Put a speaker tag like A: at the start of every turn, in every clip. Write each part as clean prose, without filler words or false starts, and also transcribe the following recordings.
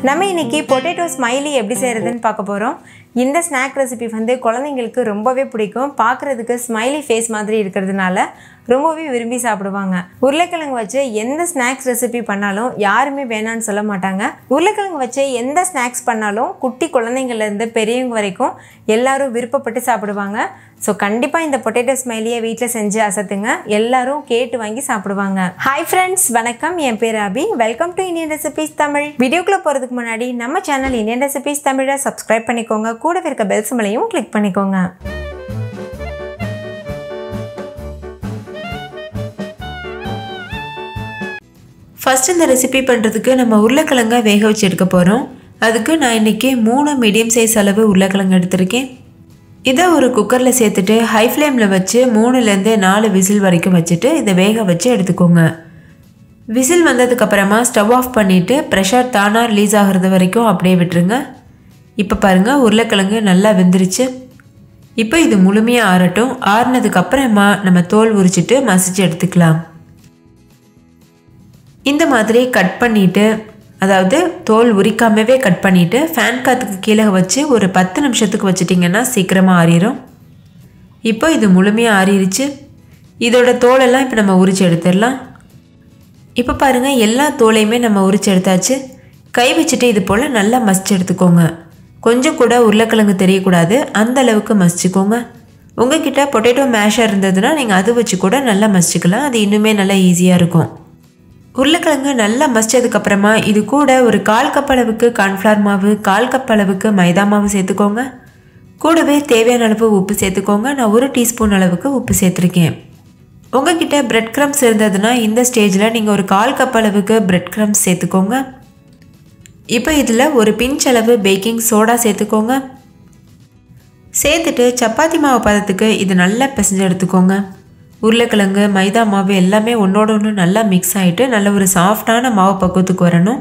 A: நம்ம இன்னைக்கு potato smiley எப்படி செய்யறதுன்னு பார்க்க போறோம். இந்த ஸ்நாக் ரெசிபி வந்து குழந்தைங்களுக்கு ரொம்பவே பிடிக்கும். பார்க்கிறதுக்கு ஸ்மைலி ஃபேஸ் மாதிரி இருக்கிறதுனால ரொம்பவே விரும்பி சாப்பிடுவாங்க. உருளைக்கிழங்கு வச்சு எந்த ஸ்நாக்ஸ் ரெசிபி பண்ணாலும் யாருமே வேணான்னு சொல்ல மாட்டாங்க. உருளைக்கிழங்கு வச்சு எந்த ஸ்நாக்ஸ் பண்ணாலும் குட்டி குழந்தைங்கள்லேருந்து பெரியவங்க வரைக்கும் எல்லாரும் விருப்பப்பட்டு சாப்பிடுவாங்க. ஸோ கண்டிப்பாக இந்த பொட்டேட்டோ ஸ்மைலியை வீட்டில் செஞ்சு அசத்துங்க. எல்லாரும் கேட்டு வாங்கி சாப்பிடுவாங்க. ஹாய் ஃப்ரெண்ட்ஸ், வணக்கம். என் பேர் Abhi. Welcome to Indian recipes Tamil. வீடியோக்குள்ளே போகிறதுக்கு முன்னாடி நம்ம சேனல் இந்தியன் ரெசிபிஸ் தமிழை சப்ஸ்கிரைப் பண்ணிக்கோங்க. கூடவே இருக்க பெல் சிம்பலையும் கிளிக் பண்ணிக்கோங்க. ஃபஸ்ட் இந்த ரெசிபி பண்ணுறதுக்கு நம்ம உருளைக்கிழங்கை வேக வச்சு எடுக்க போகிறோம். அதுக்கு நான் இன்றைக்கி 3 மீடியம் சைஸ் அளவு உருளைக்கிழங்கு எடுத்திருக்கேன். இதை ஒரு குக்கரில் சேர்த்துட்டு ஹை ஃப்ளேமில் வச்சு 3லேருந்து 4 விசில் வரைக்கும் வச்சுட்டு இதை வேக வச்சு எடுத்துக்கோங்க. விசில் வந்ததுக்கப்புறமா ஸ்டவ் ஆஃப் பண்ணிவிட்டு ப்ரெஷர் தானாக ரிலீஸ் ஆகிறது வரைக்கும் அப்படியே விட்டுருங்க. இப்போ பாருங்கள், உருளைக்கிழங்கு நல்லா வெந்துருச்சு. இப்போ இது முழுமையாக ஆறட்டும். ஆறினதுக்கப்புறமா நம்ம தோல் உரிச்சிட்டு மசிச்சு எடுத்துக்கலாம். இந்த மாதிரி கட் பண்ணிவிட்டு, அதாவது தோல் உரிக்காமவே கட் பண்ணிவிட்டு ஃபேன் காற்றுக்கு கீழே வச்சு ஒரு 10 நிமிஷத்துக்கு வச்சிட்டிங்கன்னா சீக்கிரமாக ஆறிடும். இப்போ இது முழுமையாக ஆறிடுச்சு. இதோட தோலெல்லாம் இப்போ நம்ம உரிச்சு எடுத்துடலாம். இப்போ பாருங்கள், எல்லா தோலையுமே நம்ம உரிச்சு எடுத்தாச்சு. கை வச்சுட்டு இது போல் நல்லா மசிச்சு எடுத்துக்கோங்க. கொஞ்சம் கூட உருளைக்கிழங்கு தெரியக்கூடாது, அந்த அளவுக்கு மசிச்சுக்கோங்க. உங்ககிட்ட பொட்டேட்டோ மேஷர் இருந்ததுன்னா நீங்கள் அது வச்சு கூட நல்லா மசிச்சுக்கலாம். அது இன்னுமே நல்லா ஈஸியாக இருக்கும். உருளைக்கிழங்கு நல்லா மசிச்சதுக்கப்புறமா இது கூட ஒரு 1/4 கப் அளவுக்கு கார்ன்ஃப்ளவர் மாவு, 1/4 கப் அளவுக்கு மைதா மாவு சேர்த்துக்கோங்க. கூடவே தேவையான அளவு உப்பு சேர்த்துக்கோங்க. நான் 1 டீஸ்பூன் அளவுக்கு உப்பு சேர்த்துருக்கேன். உங்ககிட்ட பிரெட் க்ரம்ஸ் இருந்ததுன்னா இந்த ஸ்டேஜில் நீங்கள் ஒரு 1/4 கப் அளவுக்கு பிரெட் க்ரம்ஸ் சேர்த்துக்கோங்க. இப்போ இதில் ஒரு பிஞ்ச் அளவு பேக்கிங் சோடா சேர்த்துக்கோங்க. சேர்த்துட்டு சப்பாத்தி மாவு பதத்துக்கு இது நல்லா பிசைஞ்சு எடுத்துக்கோங்க. உருளைக்கிழங்கு, மைதா மாவு எல்லாமே ஒன்றோட ஒன்று நல்லா மிக்ஸ் ஆகிட்டு நல்ல ஒரு சாஃப்டான மாவு பக்குவத்துக்கு வரணும்.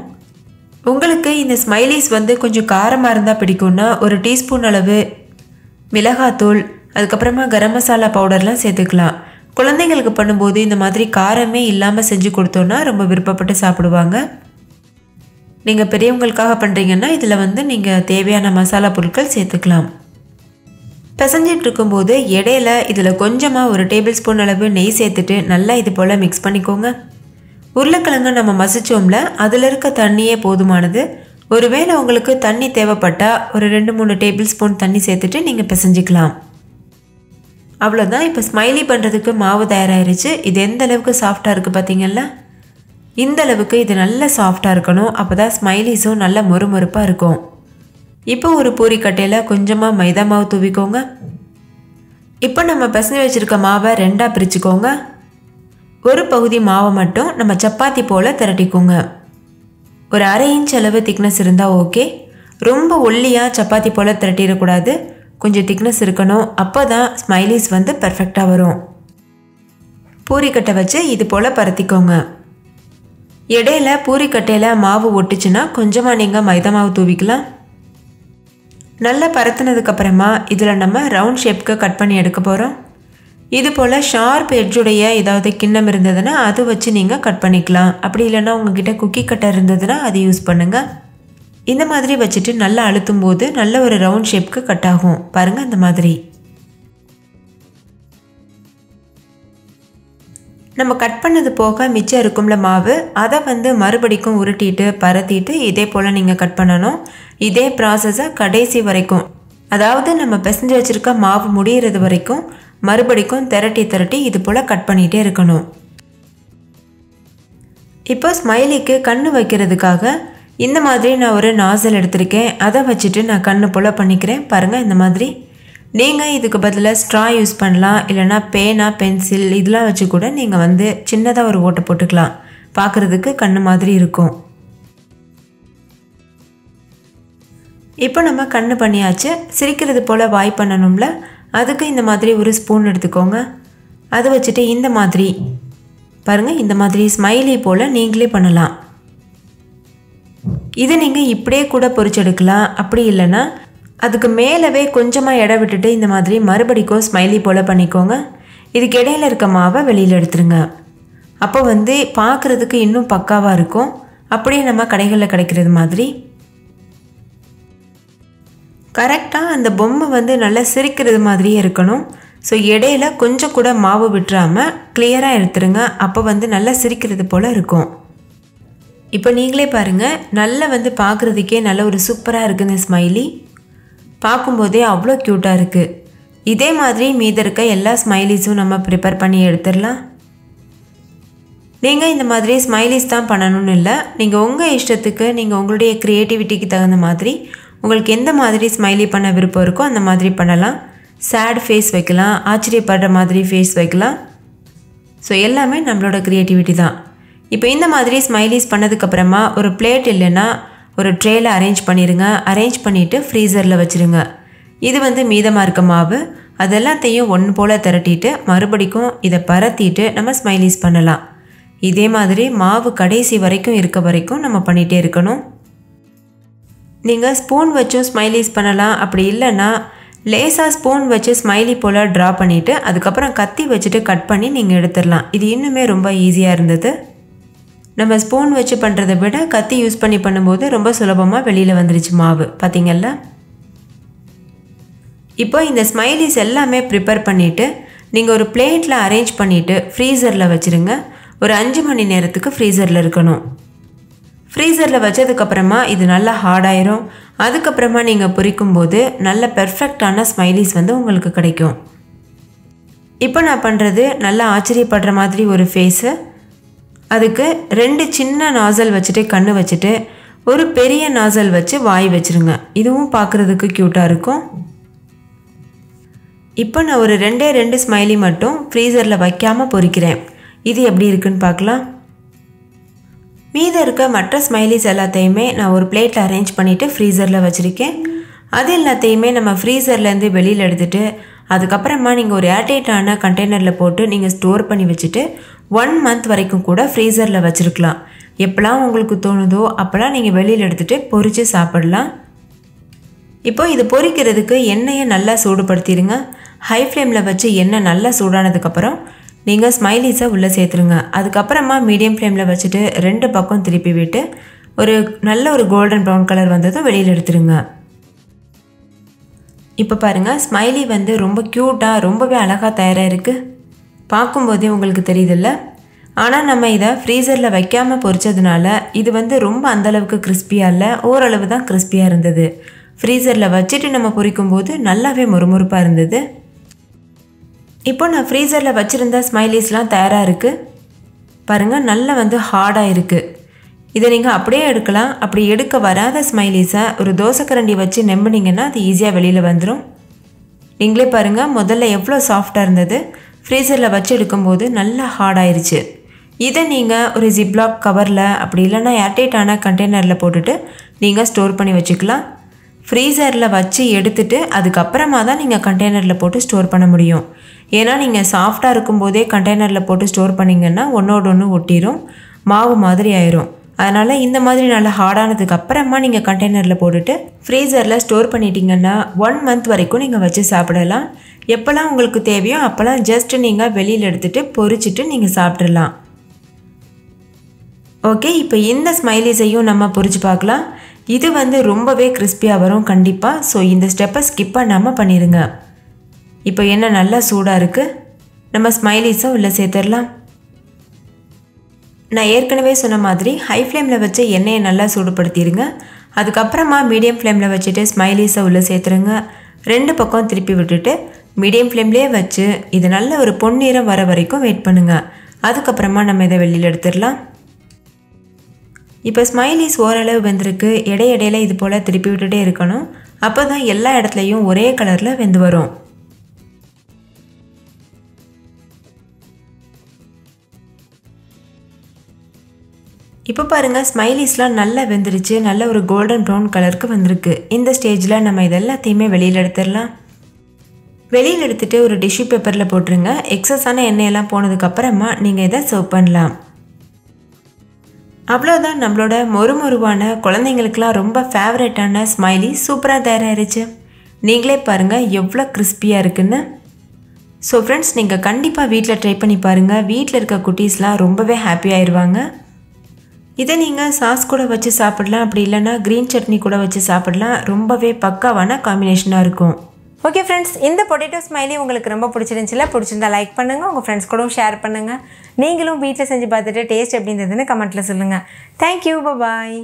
A: உங்களுக்கு இந்த ஸ்மைலிஸ் வந்து கொஞ்சம் காரமாக இருந்தால் பிடிக்கும்னா ஒரு டீஸ்பூன் அளவு மிளகாத்தூள், அதுக்கப்புறமா கரம் மசாலா பவுடர்லாம் சேர்த்துக்கலாம். குழந்தைங்களுக்கு பண்ணும்போது இந்த மாதிரி காரமே இல்லாமல் செஞ்சு கொடுத்தோன்னா ரொம்ப விருப்பப்பட்டு சாப்பிடுவாங்க. நீங்கள் பெரியவங்களுக்காக பண்ணுறீங்கன்னா இதில் வந்து நீங்கள் தேவையான மசாலா பொருட்கள் சேர்த்துக்கலாம். பிசைஞ்சிட்டு இருக்கும்போது இடையில இதில் கொஞ்சமாக ஒரு டேபிள் ஸ்பூன் அளவு நெய் சேர்த்துட்டு நல்லா இது போல் மிக்ஸ் பண்ணிக்கோங்க. உருளைக்கிழங்கு நம்ம மசிச்சோம்ல, அதில் இருக்க தண்ணியே போதுமானது. ஒருவேளை உங்களுக்கு தண்ணி தேவைப்பட்டால் ஒரு 2-3 டேபிள் ஸ்பூன் தண்ணி சேர்த்துட்டு நீங்கள் பிசைஞ்சிக்கலாம். அவ்வளோதான். இப்போ ஸ்மைலி பண்ணுறதுக்கு மாவு தயாராகிருச்சு. இது எந்த அளவுக்கு சாஃப்டாக இருக்குது பார்த்தீங்களா? இந்த அளவுக்கு இது நல்லா சாஃப்டாக இருக்கணும். அப்போ தான் ஸ்மைலிஸும் நல்லா மொறுமொறுப்பாக இருக்கும். இப்போ ஒரு பூரி கட்டையில் கொஞ்சமாக மைதா மாவு தூவிக்கோங்க. இப்போ நம்ம பிசைஞ்சு வச்சுருக்க மாவை 2ஆக பிரிச்சுக்கோங்க. ஒரு பகுதி மாவை மட்டும் நம்ம சப்பாத்தி போல் திரட்டிக்கோங்க. ஒரு 1/2 இன்ச் அளவு திக்னஸ் இருந்தால் ஓகே. ரொம்ப ஒல்லியாக சப்பாத்தி போல் திரட்டிடக்கூடாது, கொஞ்சம் திக்னஸ் இருக்கணும். அப்போ தான் ஸ்மைலிஸ் வந்து பர்ஃபெக்டாக வரும். பூரிக்கட்டை வச்சு இது போல் பரத்திக்கோங்க. இடையில பூரிக்கட்டையில் மாவு ஒட்டுச்சுன்னா கொஞ்சமாக நீங்கள் மைதா மாவு தூவிக்கலாம். நல்லா பரத்துனதுக்கப்புறமா இதில் நம்ம ரவுண்ட் ஷேப்புக்கு கட் பண்ணி எடுக்க போகிறோம். இது போல் ஷார்ப் எட்ஜுடைய ஏதாவது கிண்ணம் இருந்ததுன்னா அது வச்சு நீங்கள் கட் பண்ணிக்கலாம். அப்படி இல்லைன்னா உங்ககிட்ட குக்கி கட்டர் இருந்ததுன்னா அது யூஸ் பண்ணுங்கள். இந்த மாதிரி வச்சுட்டு நல்லா அழுத்தும் போது நல்ல ஒரு ரவுண்ட் ஷேப்புக்கு கட் ஆகும். பாருங்கள், இந்த மாதிரி. நம்ம கட் பண்ணது போக மிச்சம் இருக்கும்ல மாவு, அதை வந்து மறுபடிக்கும் உருட்டிட்டு பரத்திட்டு இதே போல் நீங்கள் கட் பண்ணணும். இதே ப்ராசஸை கடைசி வரைக்கும், அதாவது நம்ம பிசைஞ்சு வச்சுருக்க மாவு முடிகிறது வரைக்கும் மறுபடிக்கும் திரட்டி இது போல் கட் பண்ணிகிட்டே இருக்கணும். இப்போ ஸ்மைலிக்கு கண்ணு வைக்கிறதுக்காக இந்த மாதிரி நான் ஒரு நாசல் எடுத்திருக்கேன். அதை வச்சுட்டு நான் கண்ணு போல் பண்ணிக்கிறேன். பாருங்கள், இந்த மாதிரி. நீங்கள் இதுக்கு பதிலாக ஸ்ட்ரா யூஸ் பண்ணலாம், இல்லைனா பேனா, பென்சில் இதெல்லாம் வச்சு கூட நீங்கள் வந்து சின்னதாக ஒரு ஓட்டை போட்டுக்கலாம். பார்க்குறதுக்கு கண்ணு மாதிரி இருக்கும். இப்போ நம்ம கண்ணு பண்ணியாச்சு. சிரிக்கிறது போல் வாய் பண்ணணும்ல, அதுக்கு இந்த மாதிரி ஒரு ஸ்பூன் எடுத்துக்கோங்க. அதை வச்சுட்டு இந்த மாதிரி பாருங்கள், இந்த மாதிரி ஸ்மைலி போல் நீங்களே பண்ணலாம். இதை நீங்கள் இப்படியே கூட பொரிச்செடுக்கலாம். அப்படி இல்லைன்னா அதுக்கு மேலவே கொஞ்சமாக இடம் விட்டுட்டு இந்த மாதிரி மறுபடிக்கும் ஸ்மைலி போல் பண்ணிக்கோங்க. இதுக்கு இடையில இருக்க மாவை வெளியில் எடுத்துருங்க. அப்போ வந்து பார்க்குறதுக்கு இன்னும் பக்காவாக இருக்கும். அப்படியே நம்ம கடைகளில் கிடைக்கிறது மாதிரி கரெக்டாக அந்த பொம்மை வந்து நல்லா சிரிக்கிறது மாதிரியே இருக்கணும். ஸோ இடையில கொஞ்சம் கூட மாவு விட்டுறாமல் கிளியராக எடுத்துருங்க. அப்போ வந்து நல்லா சிரிக்கிறது போல் இருக்கும். இப்போ நீங்களே பாருங்கள், நல்லா வந்து பார்க்குறதுக்கே நல்ல ஒரு சூப்பராக இருக்குது இந்த ஸ்மைலி. பார்க்கும்போதே அவ்வளோ க்யூட்டாக இருக்குது. இதே மாதிரி மீதி இருக்க எல்லா ஸ்மைலிஸும் நம்ம ப்ரிப்பேர் பண்ணி எடுத்துடலாம். நீங்கள் இந்த மாதிரி ஸ்மைலிஸ் தான் பண்ணணும்னு இல்லை, நீங்கள் உங்கள் இஷ்டத்துக்கு நீங்கள் உங்களுடைய க்ரியேட்டிவிட்டிக்கு தகுந்த மாதிரி உங்களுக்கு எந்த மாதிரி ஸ்மைலி பண்ண விருப்பம் இருக்கோ அந்த மாதிரி பண்ணலாம். சேட் ஃபேஸ் வைக்கலாம், ஆச்சரியப்படுற மாதிரி ஃபேஸ் வைக்கலாம். ஸோ எல்லாமே நம்மளோட க்ரியேட்டிவிட்டி தான். இப்போ இந்த மாதிரி ஸ்மைலிஸ் பண்ணதுக்கப்புறமா ஒரு பிளேட் இல்லைன்னா ஒரு ட்ரேயில் அரேஞ்ச் பண்ணிடுங்க. அரேஞ்ச் பண்ணிவிட்டு ஃப்ரீசரில் வச்சுருங்க. இது வந்து மீதமாக இருக்க மாவு அதெல்லாத்தையும் ஒன்று போல் திரட்டிட்டு மறுபடிக்கும் இதை பரத்திட்டு நம்ம ஸ்மைலிஸ் பண்ணலாம். இதே மாதிரி மாவு கடைசி வரைக்கும் இருக்க வரைக்கும் நம்ம பண்ணிகிட்டே இருக்கணும். நீங்கள் ஸ்பூன் வச்சும் ஸ்மைலிஸ் பண்ணலாம். அப்படி இல்லைன்னா லேசாக ஸ்பூன் வச்சு ஸ்மைலி போல் ட்ரா பண்ணிவிட்டு அதுக்கப்புறம் கத்தி வச்சுட்டு கட் பண்ணி நீங்கள் எடுத்துடலாம். இது இன்னுமே ரொம்ப ஈஸியாக இருந்தது. நம்ம ஸ்பூன் வச்சு பண்ணுறதை விட கத்தி யூஸ் பண்ணி பண்ணும்போது ரொம்ப சுலபமாக வெளியில் வந்துருச்சு மாவு, பார்த்திங்கள்ல. இப்போ இந்த ஸ்மைலிஸ் எல்லாமே ப்ரிப்பேர் பண்ணிவிட்டு நீங்கள் ஒரு பிளேட்டில் அரேஞ்ச் பண்ணிவிட்டு ஃப்ரீசரில் வச்சுருங்க. ஒரு 5 மணி நேரத்துக்கு ஃப்ரீசரில் இருக்கணும். ஃப்ரீசரில் வச்சதுக்கப்புறமா இது நல்லா ஹார்டாயிரும். அதுக்கப்புறமா நீங்கள் பொரிக்கும்போது நல்ல பெர்ஃபெக்டான ஸ்மைலிஸ் வந்து உங்களுக்கு கிடைக்கும். இப்போ நான் பண்ணுறது நல்லா ஆச்சரியப்படுற மாதிரி ஒரு ஃபேஸு. அதுக்கு 2 சின்ன நாசல் வச்சுட்டு கண்ணு வச்சுட்டு ஒரு பெரிய நாசல் வச்சு வாய் வச்சுருங்க. இதுவும் பார்க்குறதுக்கு க்யூட்டாக இருக்கும். இப்போ நான் ஒரு 2 ஸ்மைலி மட்டும் ஃப்ரீசரில் வைக்காமல் பொரிக்கிறேன். இது எப்படி இருக்குன்னு பார்க்கலாம். மீதம் இருக்க மற்ற ஸ்மைலிஸ் எல்லாத்தையுமே நான் ஒரு பிளேட்டில் அரேஞ்ச் பண்ணிவிட்டு ஃப்ரீசரில் வச்சுருக்கேன். அது எல்லாத்தையுமே நம்ம ஃப்ரீசர்லேருந்து வெளியில் எடுத்துகிட்டு அதுக்கப்புறமா நீங்கள் ஒரு ஏர்டைட்டான கண்டெய்னரில் போட்டு நீங்கள் ஸ்டோர் பண்ணி வச்சுட்டு 1 மந்த் வரைக்கும் கூட ஃப்ரீசரில் வச்சுருக்கலாம். எப்போலாம் உங்களுக்கு தோணுதோ அப்போலாம் நீங்கள் வெளியில் எடுத்துகிட்டு பொரித்து சாப்பிடலாம். இப்போ இது பொரிக்கிறதுக்கு எண்ணெயை நல்லா சூடுபடுத்திடுங்க. ஹை ஃப்ளேமில் வச்சு எண்ணெய் நல்லா சூடானதுக்கப்புறம் நீங்கள் ஸ்மைலிஸை உள்ளே சேர்த்துருங்க. அதுக்கப்புறமா மீடியம் ஃப்ளேமில் வச்சுட்டு 2 பக்கம் திருப்பி விட்டு ஒரு நல்ல ஒரு கோல்டன் ப்ரௌன் கலர் வந்ததும் வெளியில் எடுத்துருங்க. இப்போ பாருங்கள், ஸ்மைலி வந்து ரொம்ப க்யூட்டாக ரொம்பவே அழகாக தயாராக இருக்குது. பார்க்கும்போதே உங்களுக்கு தெரியுதில்ல. ஆனால் நம்ம இதை ஃப்ரீசரில் வைக்காமல் பொரிச்சதுனால இது வந்து ரொம்ப அந்தளவுக்கு கிறிஸ்பியாக இல்லை, ஓரளவு தான் கிறிஸ்பியாக இருந்தது. ஃப்ரீசரில் வச்சுட்டு நம்ம பொரிக்கும்போது நல்லாவே மொறுமொறுப்பாக இருந்தது. இப்போ நான் ஃப்ரீசரில் வச்சுருந்த ஸ்மைலிஸ்லாம் தயாராக இருக்குது. பாருங்கள், நல்லா வந்து ஹார்டாக இருக்குது. இதை நீங்கள் அப்படியே எடுக்கலாம். அப்படி எடுக்க வராத ஸ்மைலிஸை ஒரு தோசைக்கரண்டி வச்சு நெம்பினீங்கன்னா அது ஈஸியாக வெளியில் வந்துடும். நீங்களே பாருங்கள், முதல்ல எவ்வளோ சாஃப்டாக இருந்தது, ஃப்ரீசரில் வச்சு எடுக்கும்போது நல்லா ஹார்டாயிருச்சு. இதை நீங்கள் ஒரு ஜிப்லாக் கவரில் அப்படி இல்லைன்னா ஏர்டைட்டான கண்டெய்னரில் போட்டுட்டு நீங்கள் ஸ்டோர் பண்ணி வச்சுக்கலாம். ஃப்ரீசரில் வச்சு எடுத்துட்டு அதுக்கப்புறமா தான் நீங்கள் கண்டெய்னரில் போட்டு ஸ்டோர் பண்ண முடியும். ஏன்னா நீங்கள் சாஃப்டாக இருக்கும்போதே கண்டெய்னரில் போட்டு ஸ்டோர் பண்ணிங்கன்னா ஒன்றோடு ஒன்று ஒட்டிடும், மாவு மாதிரி ஆயிரும். அதனால் இந்த மாதிரி நல்லா ஹார்டானதுக்கு அப்புறமா நீங்கள் கண்டெய்னரில் போட்டுட்டு ஃப்ரீசரில் ஸ்டோர் பண்ணிட்டீங்கன்னா 1 மந்த் வரைக்கும் நீங்கள் வச்சு சாப்பிடலாம். எப்போல்லாம் உங்களுக்கு தேவையோ அப்போல்லாம் ஜஸ்ட் நீங்கள் வெளியில் எடுத்துகிட்டு பொரிச்சிட்டு நீங்கள் சாப்பிட்றலாம். ஓகே, இப்போ இந்த ஸ்மைலிஸையும் நம்ம பொரிச்சு பார்க்கலாம். இது வந்து ரொம்பவே கிறிஸ்பியாக வரும் கண்டிப்பாக. ஸோ இந்த ஸ்டெப்பை ஸ்கிப் பண்ணாமல் பண்ணிடுங்க. இப்போ எண்ணெய் நல்லா சூடாக இருக்குது. நம்ம ஸ்மைலிஸை உள்ளே சேர்த்துடலாம். நான் ஏற்கனவே சொன்ன மாதிரி ஹை ஃப்ளேமில் வச்சு எண்ணெயை நல்லா சூடுபடுத்திடுங்க. அதுக்கப்புறமா மீடியம் ஃப்ளேமில் வச்சுட்டு ஸ்மைலிஸை உள்ளே சேர்த்துருங்க. 2 பக்கம் திருப்பி விட்டுட்டு மீடியம் ஃப்ளேம்லேயே வச்சு இது நல்ல ஒரு பொன்னிறம் வர வரைக்கும் வெயிட் பண்ணுங்கள். அதுக்கப்புறமா நம்ம இதை வெளியில் எடுத்துடலாம். இப்போ ஸ்மைலிஸ் ஓரளவு வெந்திருக்கு. இடையிடையில இது போல் திருப்பி விட்டுட்டே இருக்கணும். அப்போ தான் எல்லா இடத்துலையும் ஒரே கலரில் வெந்து வரும். இப்போ பாருங்கள், ஸ்மைலிஸ்லாம் நல்லா வெந்துருச்சு. நல்ல ஒரு கோல்டன் ப்ரௌன் கலருக்கு வந்திருக்கு. இந்த ஸ்டேஜில் நம்ம இதெல்லாத்தையுமே வெளியில் எடுத்துடலாம். வெளியில் எடுத்துகிட்டு ஒரு டிஷ்யூ பேப்பரில் போட்டுருங்க. எக்ஸஸான எண்ணெயெல்லாம் போனதுக்கப்புறமா நீங்கள் இதை சர்வ் பண்ணலாம். அவ்வளோதான், நம்மளோட மொறுமொறுவான குழந்தைங்களுக்கெலாம் ரொம்ப ஃபேவரட்டான ஸ்மைலி சூப்பராக தயாராகிருச்சு. நீங்களே பாருங்கள் எவ்வளோ கிறிஸ்பியாக இருக்குன்னு. ஸோ ஃப்ரெண்ட்ஸ், நீங்கள் கண்டிப்பாக வீட்டில் ட்ரை பண்ணி பாருங்கள். வீட்டில் இருக்க குட்டீஸ்லாம் ரொம்பவே ஹாப்பி ஆயிடுவாங்க. இதை நீங்கள் சாஸ் கூட வச்சு சாப்பிடலாம், அப்படி இல்லைன்னா க்ரீன் சட்னி கூட வச்சு சாப்பிடலாம். ரொம்பவே பக்காவான காம்பினேஷனாக இருக்கும். ஓகே ஃப்ரெண்ட்ஸ், இந்த பொட்டேட்டோ ஸ்மைலி உங்களுக்கு ரொம்ப பிடிச்சிருந்துச்சுல? பிடிச்சிருந்தா லைக் பண்ணுங்கள், உங்கள் ஃப்ரெண்ட்ஸ் கூடவும் ஷேர் பண்ணுங்கள். நீங்களும் வீட்டில் செஞ்சு பார்த்துட்டு டேஸ்ட் எப்படி இருந்ததுன்னு கமெண்ட்டில் சொல்லுங்கள். தேங்க்யூ, பாய்.